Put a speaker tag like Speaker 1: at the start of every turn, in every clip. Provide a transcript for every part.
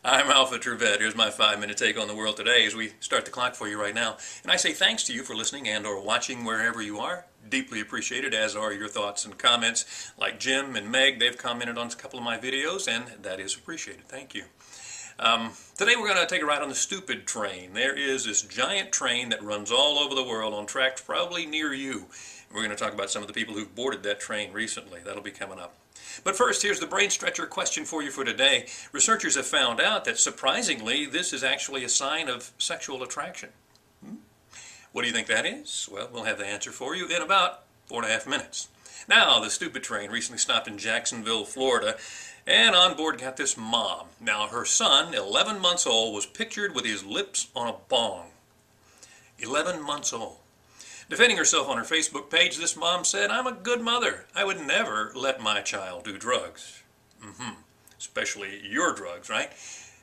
Speaker 1: I'm Alpha Trevette. Here's my 5-minute take on the world today as we start the clock for you right now. And I say thanks to you for listening and or watching wherever you are. Deeply appreciated, as are your thoughts and comments. Like Jim and Meg, they've commented on a couple of my videos, and that is appreciated. Thank you. Today we're going to take a ride on the stupid train. There is this giant train that runs all over the world on tracks probably near you. We're going to talk about some of the people who've boarded that train recently. That'll be coming up. But first, here's the brain stretcher question for you for today. Researchers have found out that surprisingly, this is actually a sign of sexual attraction. What do you think that is? Well, we'll have the answer for you in about 4.5 minutes. Now, the stupid train recently stopped in Jacksonville, Florida, and on board got this mom. Now, her son, 11 months old, was pictured with his lips on a bong. 11 months old. Defending herself on her Facebook page, this mom said, "I'm a good mother. I would never let my child do drugs." Especially your drugs, right?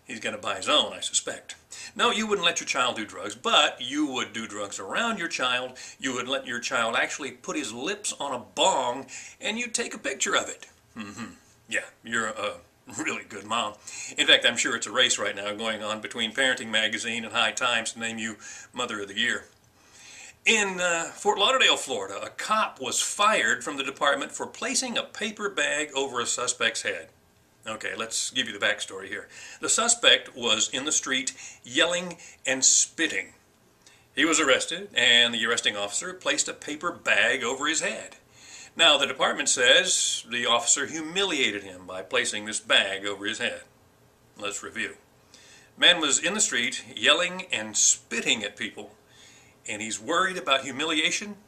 Speaker 1: He's going to buy his own, I suspect. No, you wouldn't let your child do drugs, but you would do drugs around your child. You would let your child actually put his lips on a bong, and you'd take a picture of it. Yeah, you're a really good mom. In fact, I'm sure it's a race right now going on between Parenting Magazine and High Times to name you Mother of the Year. In Fort Lauderdale, Florida, a cop was fired from the department for placing a paper bag over a suspect's head. Okay, let's give you the backstory here. The suspect was in the street yelling and spitting. He was arrested, and the arresting officer placed a paper bag over his head. Now, the department says the officer humiliated him by placing this bag over his head. Let's review. Man was in the street yelling and spitting at people, and he's worried about humiliation.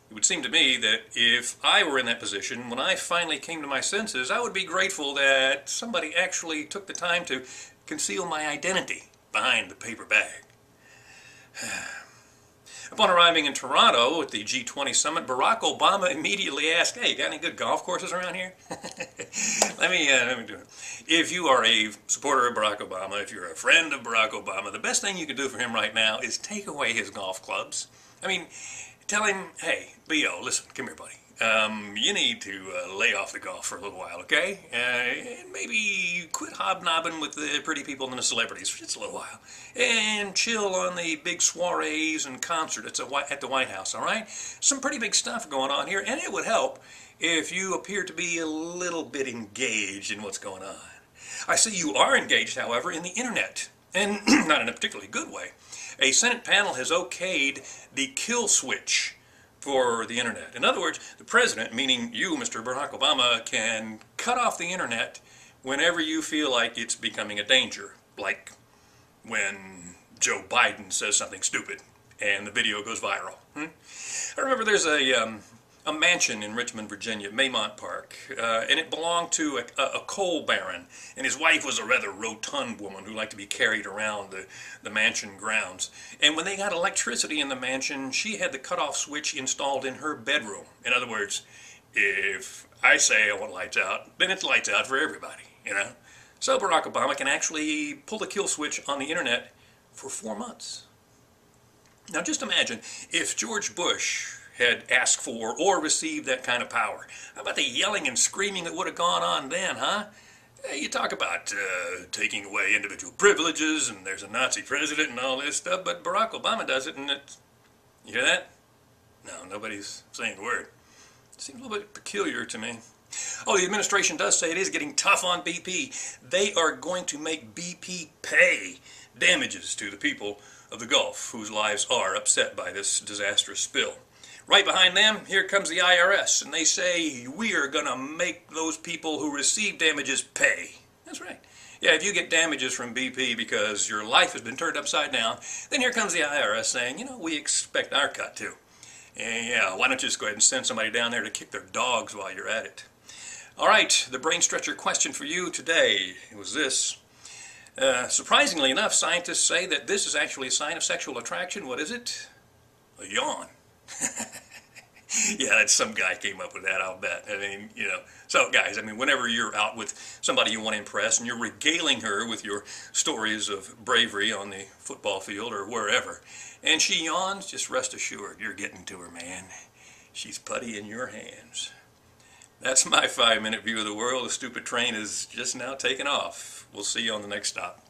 Speaker 1: It would seem to me that if I were in that position, when I finally came to my senses, I would be grateful that somebody actually took the time to conceal my identity behind the paper bag. Upon arriving in Toronto at the G20 summit, Barack Obama immediately asked, "Hey, got any good golf courses around here?" Let me do it. If you are a supporter of Barack Obama, if you're a friend of Barack Obama, the best thing you can do for him right now is take away his golf clubs. I mean, tell him, "Hey, B.O., listen, come here, buddy. You need to lay off the golf for a little while, okay? And maybe quit hobnobbing with the pretty people and the celebrities for just a little while. And chill on the big soirees and concerts at the White House, all right? Some pretty big stuff going on here, and it would help if you appear to be a little bit engaged in what's going on." I see you are engaged, however, in the internet, and not in a particularly good way. A Senate panel has okayed the kill switch for the internet. In other words, the president, meaning you, Mr. Barack Obama, can cut off the internet whenever you feel like it's becoming a danger. Like when Joe Biden says something stupid and the video goes viral. I remember there's a mansion in Richmond, Virginia, Maymont Park, and it belonged to a coal baron, and his wife was a rather rotund woman who liked to be carried around the mansion grounds. And when they got electricity in the mansion, she had the cutoff switch installed in her bedroom. In other words, if I say I want lights out, then it's lights out for everybody, you know? So Barack Obama can actually pull the kill switch on the internet for 4 months. Now just imagine if George Bush had asked for or received that kind of power. How about the yelling and screaming that would have gone on then, huh? Hey, you talk about taking away individual privileges and there's a Nazi president and all this stuff, but Barack Obama does it, and it's... You hear that? No, nobody's saying a word. It seems a little bit peculiar to me. Oh, the administration does say it is getting tough on BP. They are going to make BP pay damages to the people of the Gulf whose lives are upset by this disastrous spill. Right behind them, here comes the IRS, and they say, "We are going to make those people who receive damages pay." That's right. Yeah, if you get damages from BP because your life has been turned upside down, then here comes the IRS saying, "You know, we expect our cut too. And yeah, why don't you just go ahead and send somebody down there to kick their dogs while you're at it?" All right, the brain stretcher question for you today was this. Surprisingly enough, scientists say that this is actually a sign of sexual attraction. What is it? A yawn. Yeah, that's some guy came up with that, I'll bet. I mean, you know. So, guys, I mean, whenever you're out with somebody you want to impress and you're regaling her with your stories of bravery on the football field or wherever, and she yawns, just rest assured you're getting to her, man. She's putty in your hands. That's my 5-minute view of the world. The stupid train is just now taking off. We'll see you on the next stop.